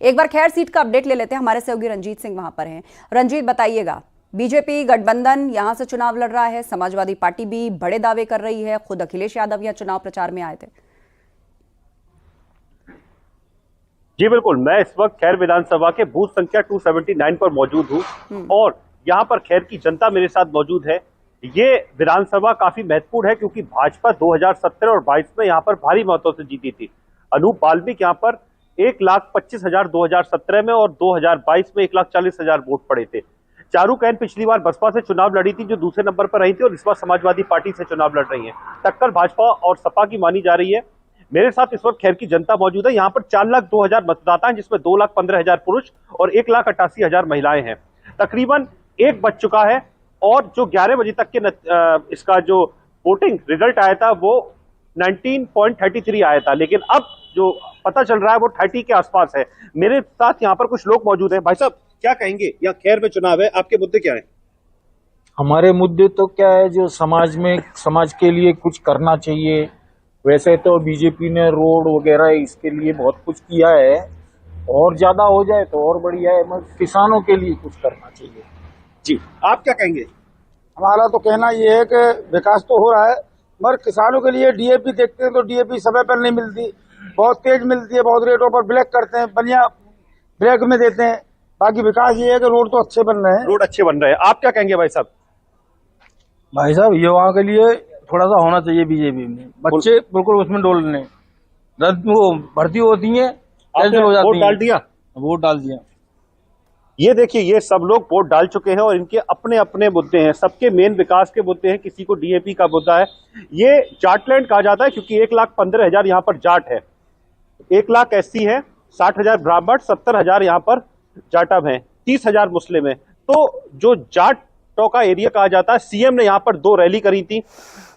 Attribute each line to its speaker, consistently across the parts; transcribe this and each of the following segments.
Speaker 1: एक बार खैर सीट का अपडेट ले लेते हैं, हमारे सहयोगी रंजीत सिंह वहां पर हैं। रंजीत, बताइएगा, बीजेपी गठबंधन यहां से चुनाव लड़ रहा है, समाजवादी पार्टी भी बड़े दावे कर रही है, खुद अखिलेश यादव यहां चुनाव प्रचार में आए थे।
Speaker 2: जी बिल्कुल, मैं इस वक्त खैर विधानसभा के बूथ संख्या 279 पर मौजूद हूं और यहाँ पर खैर की जनता मेरे साथ मौजूद है। ये विधानसभा काफी महत्वपूर्ण है क्योंकि भाजपा 2017 और 22 में यहाँ पर भारी मतों से जीती थी। अनूप बाल्मीकि यहाँ पर 1,25,000 2017 में और 2022 में 1,40,000 वोट पड़े थे। चारू कैन पिछली बार बसपा से चुनाव लड़ी थी, जो दूसरे नंबर पर रही थी, और इस बार समाजवादी पार्टी से चुनाव लड़ रही है। टक्कर भाजपा और सपा की मानी जा रही है। मेरे साथ इस वक्त खैर की जनता मौजूद है। यहाँ पर 4,02,000 मतदाता हैं, जिसमें 2,15,000 पुरुष और 1,88,000 महिलाएं हैं। तकरीबन 1 बज चुका है और जो 11 बजे तक के इसका जो वोटिंग रिजल्ट आया था वो 19.33 आया था, लेकिन अब जो पता चल रहा है वो 30 के आसपास है। मेरे साथ यहाँ पर कुछ लोग मौजूद हैं। भाई साहब, क्या कहेंगे? यहाँ खैर में चुनाव है, आपके मुद्दे क्या है?
Speaker 3: हमारे मुद्दे तो क्या है, जो समाज के लिए कुछ करना चाहिए। वैसे तो बीजेपी ने रोड वगैरह इसके लिए बहुत कुछ किया है, और ज्यादा हो जाए तो और बढ़िया है, मगर किसानों के लिए कुछ करना चाहिए।
Speaker 2: जी, आप क्या कहेंगे?
Speaker 4: हमारा तो कहना ये है कि विकास तो हो रहा है, मगर किसानों के लिए डीएपी देखते हैं तो डीएपी समय पर नहीं मिलती, बहुत तेज मिलती है, बहुत रेटों पर ब्लैक करते हैं, बनिया ब्लैक में देते हैं। बाकी विकास ये है कि रोड तो अच्छे बन रहे हैं।
Speaker 2: रोड अच्छे बन रहे हैं। आप क्या कहेंगे भाई साहब?
Speaker 5: भाई साहब, युवाओं के लिए थोड़ा सा होना चाहिए बीजेपी में। बच्चे बिल्कुल उसमें डोलने वो भर्ती होती है, कैंसिल हो जाती है।
Speaker 2: वोट डाल दिया?
Speaker 5: वोट डाल दिया।
Speaker 2: ये देखिए, ये सब लोग वोट डाल चुके हैं और इनके अपने अपने मुद्दे हैं। सबके मेन विकास के मुद्दे हैं, किसी को डीएपी का मुद्दा है। ये जाटलैंड कहा जाता है क्योंकि 1,15,000 यहाँ पर जाट है, 1 लाख एससी है, 60,000 ब्राह्मण, 70,000 यहाँ पर जाटव हैं, 30,000 मुस्लिम है। तो जो जाटों का एरिया कहा जाता है। सीएम ने यहाँ पर 2 रैली करी थी,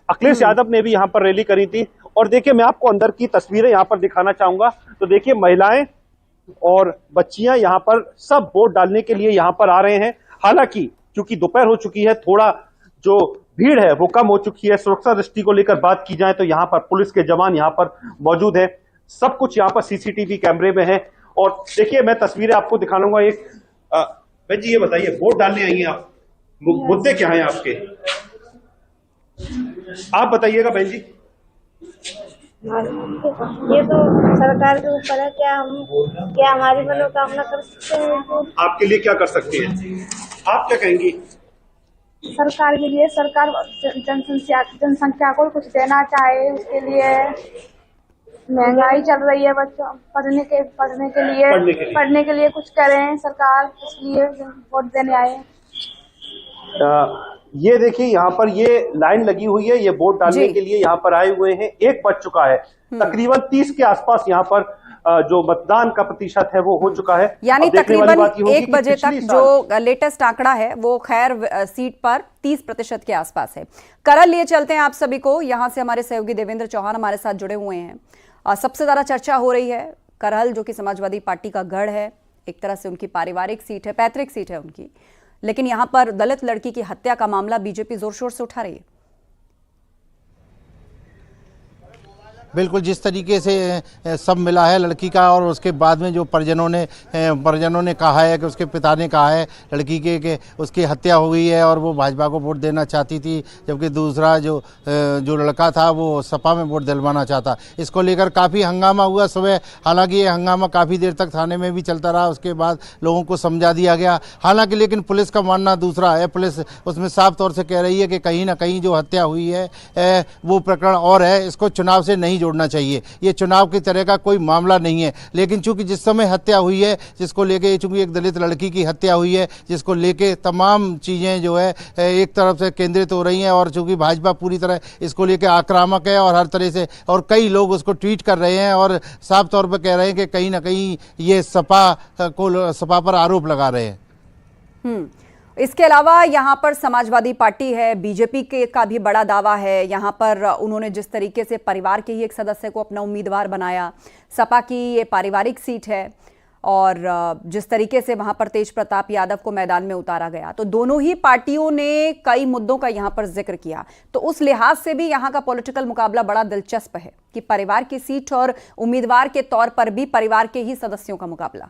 Speaker 2: अखिलेश यादव ने भी यहाँ पर रैली करी थी। और देखिए, मैं आपको अंदर की तस्वीरें यहाँ पर दिखाना चाहूंगा। तो देखिए, महिलाएं और बच्चियां यहाँ पर सब वोट डालने के लिए यहाँ पर आ रहे हैं। हालांकि क्योंकि दोपहर हो चुकी है, थोड़ा जो भीड़ है वो कम हो चुकी है। सुरक्षा दृष्टि को लेकर बात की जाए तो यहाँ पर पुलिस के जवान यहाँ पर मौजूद है, सब कुछ यहाँ पर सीसीटीवी कैमरे में है। और देखिए, मैं तस्वीरें आपको दिखाऊंगा। एक बहन जी, ये बताइए, वोट डालने आई हैं आप, मुद्दे क्या हैं आपके? आप बताइएगा बहन जी।
Speaker 6: ये तो सरकार के ऊपर है, क्या हमारी मनोकामना कर सकते हैं तो।
Speaker 2: आपके लिए क्या कर सकते हैं? आप क्या कहेंगी?
Speaker 6: सरकार के लिए, सरकार जनसंख्या को कुछ देना चाहे, उसके लिए महंगाई चल रही है, बच्चों पढ़ने के लिए कुछ करें सरकार, इसलिए वोट देने आए।
Speaker 2: ये देखिए, यहाँ पर ये लाइन लगी हुई है, ये वोट डालने के लिए यहाँ पर आए हुए हैं। 1 बज चुका है, तकरीबन 30 के आसपास यहाँ पर जो मतदान का प्रतिशत है वो हो चुका है।
Speaker 1: यानी तकरीबन 1 बजे तक जो लेटेस्ट आंकड़ा है वो खैर सीट पर 30% के आसपास है। करल लिए चलते हैं आप सभी को, यहाँ से हमारे सहयोगी देवेंद्र चौहान हमारे साथ जुड़े हुए हैं। सबसे ज्यादा चर्चा हो रही है करहल, जो कि समाजवादी पार्टी का गढ़ है, एक तरह से उनकी पारिवारिक सीट है, पैतृक सीट है उनकी, लेकिन यहां पर दलित लड़की की हत्या का मामला बीजेपी जोर शोर से उठा रही है।
Speaker 7: बिल्कुल, जिस तरीके से सब मिला है लड़की का, और उसके बाद में जो परिजनों ने कहा है कि उसके पिता ने कहा है लड़की के उसकी हत्या हो गई है और वो भाजपा को वोट देना चाहती थी, जबकि दूसरा जो लड़का था वो सपा में वोट दिलवाना चाहता। इसको लेकर काफ़ी हंगामा हुआ सुबह। हालांकि ये हंगामा काफ़ी देर तक थाने में भी चलता रहा, उसके बाद लोगों को समझा दिया गया। हालांकि लेकिन पुलिस का मानना दूसरा है। पुलिस उसमें साफ तौर से कह रही है कि कहीं ना कहीं जो हत्या हुई है वो प्रकरण और है, इसको चुनाव से नहीं जोड़ना चाहिए। ये चुनाव की तरह का कोई मामला नहीं है। लेकिन चूंकि जिस समय हत्या हुई है, जिसको लेके, चूंकि एक दलित लड़की की हत्या हुई है, जिसको लेके तमाम चीजें जो है एक तरफ से केंद्रित हो रही हैं, और चूंकि भाजपा पूरी तरह इसको लेके आक्रामक है और हर तरह से, और कई लोग उसको ट्वीट कर रहे हैं और साफ तौर पर कह रहे हैं कि कहीं ना कहीं ये सपा पर आरोप लगा रहे हैं।
Speaker 1: इसके अलावा यहाँ पर समाजवादी पार्टी है, बीजेपी के का भी बड़ा दावा है। यहाँ पर उन्होंने जिस तरीके से परिवार के ही एक सदस्य को अपना उम्मीदवार बनाया, सपा की ये पारिवारिक सीट है, और जिस तरीके से वहां पर तेज प्रताप यादव को मैदान में उतारा गया, तो दोनों ही पार्टियों ने कई मुद्दों का यहाँ पर जिक्र किया। तो उस लिहाज से भी यहाँ का पॉलिटिकल मुकाबला बड़ा दिलचस्प है कि परिवार की सीट और उम्मीदवार के तौर पर भी परिवार के ही सदस्यों का मुकाबला।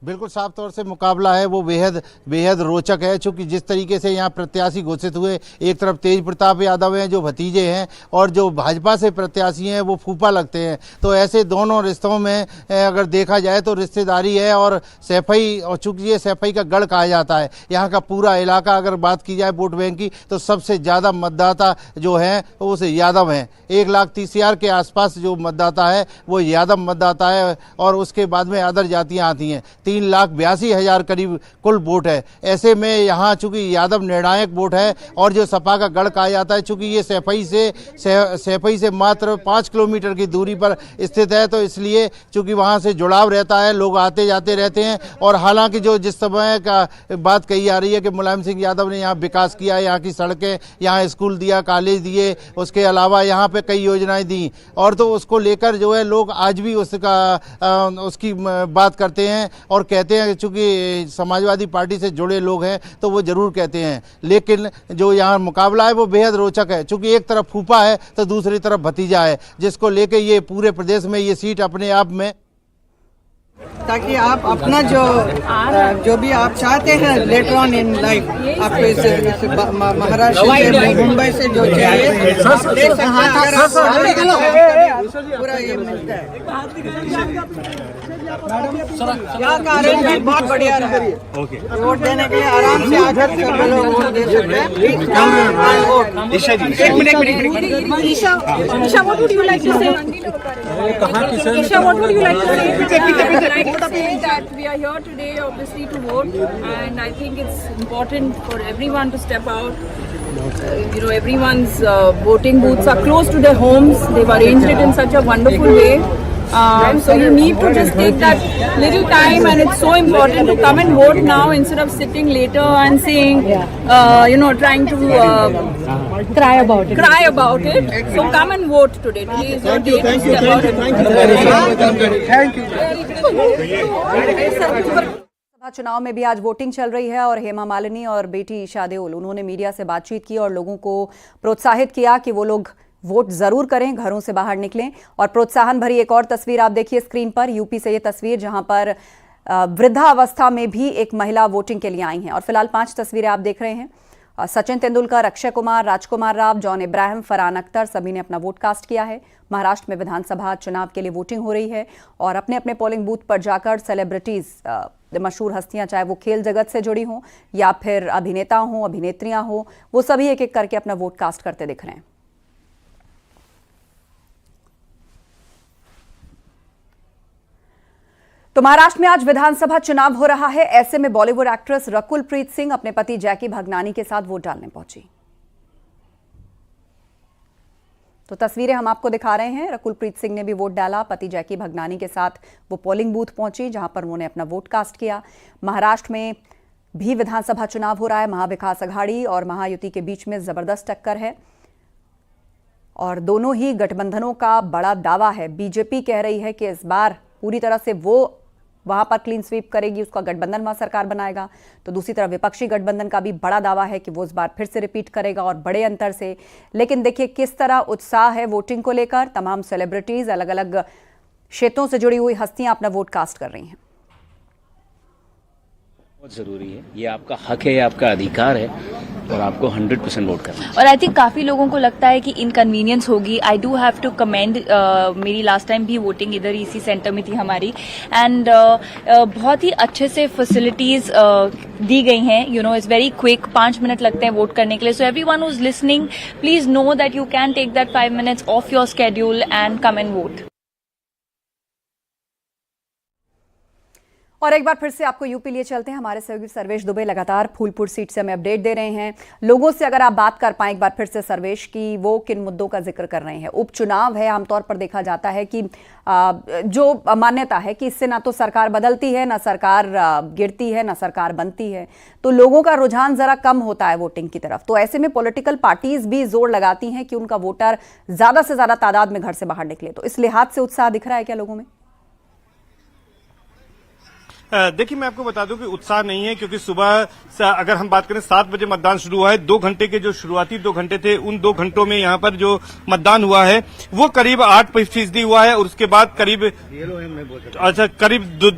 Speaker 7: बिल्कुल साफ तौर से मुकाबला है वो बेहद बेहद रोचक है, क्योंकि जिस तरीके से यहाँ प्रत्याशी घोषित हुए, एक तरफ तेज प्रताप यादव हैं जो भतीजे हैं और जो भाजपा से प्रत्याशी हैं वो फूफा लगते हैं। तो ऐसे दोनों रिश्तों में अगर देखा जाए तो रिश्तेदारी है और सैफई, और चूंकि ये सैफई का गढ़ कहा जाता है, यहाँ का पूरा इलाका अगर बात की जाए वोट बैंक की तो सबसे ज़्यादा मतदाता जो हैं वो यादव हैं। 1,30,000 के आसपास जो मतदाता है वो यादव मतदाता है और उसके बाद में अदर जातियाँ आती हैं। 3,82,000 करीब कुल वोट है। ऐसे में यहाँ चूंकि यादव निर्णायक वोट है और जो सपा का गढ़ कहा जाता है, चूंकि ये सैफई से मात्र 5 किलोमीटर की दूरी पर स्थित है, तो इसलिए चूंकि वहाँ से जुड़ाव रहता है, लोग आते जाते रहते हैं। और हालांकि जो जिस समय का बात कही जा रही है कि मुलायम सिंह यादव ने यहाँ विकास किया, यहाँ की सड़कें, यहाँ स्कूल दिया, कॉलेज दिए, उसके अलावा यहाँ पे कई योजनाएं दी, और तो उसको लेकर जो है लोग आज भी उसकी बात करते हैं और कहते हैं, चूंकि समाजवादी पार्टी से जुड़े लोग हैं तो वो जरूर कहते हैं। लेकिन जो यहाँ मुकाबला है वो बेहद रोचक है, चूंकि एक तरफ फूफा है तो दूसरी तरफ भतीजा है, जिसको लेके ये पूरे प्रदेश में ये सीट अपने आप में,
Speaker 8: ताकि आप अपना जो भी आप चाहते हैं लेटर ऑन इन लाइफ, आपको इस महाराष्ट्र से, मुंबई से जो चाहिए आप ले सकते हैं। पूरा ये मिलता है। यहाँ का अरेंजमेंट बहुत बढ़िया रहा है। वोट देने के लिए आराम से आकर सब लोग वोट दे सकते हैं।
Speaker 6: Isha, what would you like to say? Isha, what would you like to say?
Speaker 9: I'd like to say that we are here today obviously to vote, and I think it's important for everyone to step out. Everyone's voting booths are close to their homes. They've arranged it in such a wonderful way. So you need to just take that little time, and it's so important to come and vote now instead of sitting later and saying, trying to cry about it. So come and vote today. Today is your day to step out and vote.
Speaker 8: Thank you.
Speaker 1: Lok Sabha चुनाव में भी आज voting चल रही है और हेमा मालिनी और बेटी ईशा देओल, उन्होंने मीडिया से बातचीत की और लोगों को प्रोत्साहित किया कि वो लोग वोट जरूर करें, घरों से बाहर निकलें। और प्रोत्साहन भरी एक और तस्वीर आप देखिए स्क्रीन पर, यूपी से ये तस्वीर जहां पर वृद्धावस्था में भी एक महिला वोटिंग के लिए आई हैं। और फिलहाल 5 तस्वीरें आप देख रहे हैं। सचिन तेंदुलकर, अक्षय कुमार, राजकुमार राव, जॉन इब्राहिम, फरहान अख्तर, सभी ने अपना वोट कास्ट किया है। महाराष्ट्र में विधानसभा चुनाव के लिए वोटिंग हो रही है और अपने अपने पोलिंग बूथ पर जाकर सेलिब्रिटीज, मशहूर हस्तियां, चाहे वो खेल जगत से जुड़ी हों या फिर अभिनेता हों, अभिनेत्रियां हों, वो सभी एक एक करके अपना वोट कास्ट करते दिख रहे हैं। तो महाराष्ट्र में आज विधानसभा चुनाव हो रहा है। ऐसे में बॉलीवुड एक्ट्रेस रकुल प्रीत सिंह अपने पति जैकी भगनानी के साथ वोट डालने पहुंची। तो तस्वीरें हम आपको दिखा रहे हैं। रकुल प्रीत सिंह ने भी वोट डाला, पति जैकी भगनानी के साथ वो पोलिंग बूथ पहुंची जहां पर उन्होंने अपना वोट कास्ट किया। महाराष्ट्र में भी विधानसभा चुनाव हो रहा है। महाविकास अघाड़ी और महायुति के बीच में जबरदस्त टक्कर है और दोनों ही गठबंधनों का बड़ा दावा है। बीजेपी कह रही है कि इस बार पूरी तरह से वो वहां पर क्लीन स्वीप करेगी, उसका गठबंधन वहां सरकार बनाएगा। तो दूसरी तरफ विपक्षी गठबंधन का भी बड़ा दावा है कि वो इस बार फिर से रिपीट करेगा और बड़े अंतर से। लेकिन देखिए किस तरह उत्साह है वोटिंग को लेकर। तमाम सेलिब्रिटीज, अलग अलग क्षेत्रों से जुड़ी हुई हस्तियां अपना वोट कास्ट कर रही हैं।
Speaker 10: बहुत जरूरी है, ये आपका हक है, ये आपका अधिकार है और आपको 100% वोट करना है।
Speaker 11: और आई थिंक काफी लोगों को लगता है कि इनकन्वीनियंस होगी। I do have to commend, मेरी लास्ट टाइम भी वोटिंग इधर इसी सेंटर में थी हमारी, एंड बहुत ही अच्छे से फैसिलिटीज दी गई हैं। इट्स वेरी क्विक, 5 मिनट लगते हैं वोट करने के लिए। So everyone who is listening, please know that you can take that 5 minutes of your schedule and come and vote.
Speaker 1: और एक बार फिर से आपको यूपी लिए चलते हैं। हमारे सहयोगी सर्वेश दुबे लगातार फूलपुर सीट से हमें अपडेट दे रहे हैं। लोगों से अगर आप बात कर पाएं एक बार फिर से सर्वेश, की वो किन मुद्दों का जिक्र कर रहे हैं। उपचुनाव है, आमतौर पर देखा जाता है कि जो मान्यता है कि इससे ना तो सरकार बदलती है, ना सरकार गिरती है, ना सरकार बनती है, तो लोगों का रुझान जरा कम होता है वोटिंग की तरफ। तो ऐसे में पॉलिटिकल पार्टीज भी जोर लगाती हैं कि उनका वोटर ज्यादा से ज्यादा तादाद में घर से बाहर निकले। तो इस लिहाज से उत्साह दिख रहा है क्या लोगों में?
Speaker 12: देखिए, मैं आपको बता दूं कि उत्साह नहीं है, क्योंकि सुबह अगर हम बात करें 7 बजे मतदान शुरू हुआ है। 2 घंटे के जो शुरुआती 2 घंटे थे, उन 2 घंटों में यहाँ पर जो मतदान हुआ है वो करीब 8% हुआ है, और उसके बाद करीब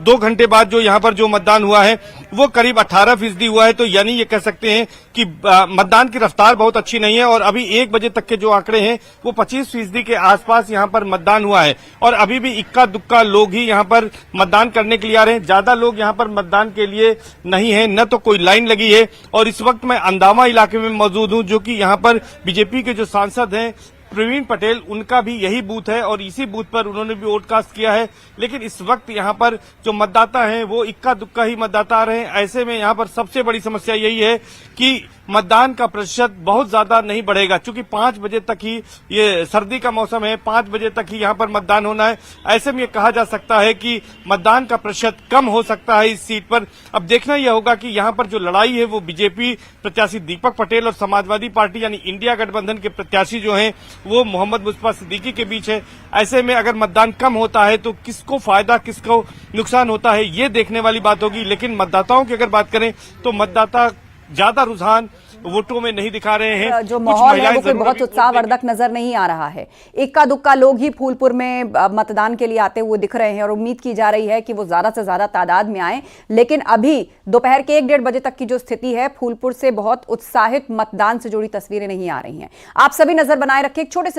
Speaker 12: 2 घंटे बाद जो यहाँ पर जो मतदान हुआ है वो करीब 18% हुआ है। तो यानी ये कह सकते हैं कि मतदान की रफ्तार बहुत अच्छी नहीं है, और अभी 1 बजे तक के जो आंकड़े हैं वो 25% के आसपास यहाँ पर मतदान हुआ है, और अभी भी इक्का दुक्का लोग ही यहाँ पर मतदान करने के लिए आ रहे हैं। ज्यादा लोग यहाँ पर मतदान के लिए नहीं है, न तो कोई लाइन लगी है। और इस वक्त मैं अंदावा इलाके में मौजूद हूँ, जो कि यहाँ पर बीजेपी के जो सांसद हैं प्रवीण पटेल, उनका भी यही बूथ है, और इसी बूथ पर उन्होंने भी वोट कास्ट किया है। लेकिन इस वक्त यहाँ पर जो मतदाता हैं वो इक्का दुक्का ही मतदाता आ रहे हैं। ऐसे में यहाँ पर सबसे बड़ी समस्या यही है कि मतदान का प्रतिशत बहुत ज्यादा नहीं बढ़ेगा, क्योंकि 5 बजे तक ही, ये सर्दी का मौसम है, 5 बजे तक ही यहाँ पर मतदान होना है। ऐसे में ये कहा जा सकता है कि मतदान का प्रतिशत कम हो सकता है इस सीट पर। अब देखना यह होगा कि यहाँ पर जो लड़ाई है वो बीजेपी प्रत्याशी दीपक पटेल और समाजवादी पार्टी यानी इंडिया गठबंधन के प्रत्याशी जो हैं वो मोहम्मद मुस्तफा सिद्दीकी के बीच है। ऐसे में अगर मतदान कम होता है तो किसको फायदा, किसको नुकसान होता है, ये देखने वाली बात होगी। लेकिन मतदाताओं की अगर बात करें तो मतदाता ज्यादा रुझान वोटों में नहीं दिखा रहे हैं।
Speaker 1: जो माहौल है वो कोई बहुत उत्साहवर्धक नजर नहीं आ रहा है। इक्का दुक्का लोग ही फूलपुर में मतदान के लिए आते हुए दिख रहे हैं, और उम्मीद की जा रही है कि वो ज्यादा से ज्यादा तादाद में आए। लेकिन अभी दोपहर के 1-1:30 बजे तक की जो स्थिति है, फूलपुर से बहुत उत्साहित मतदान से जुड़ी तस्वीरें नहीं आ रही हैं। आप सभी नजर बनाए रखें। एक छोटे से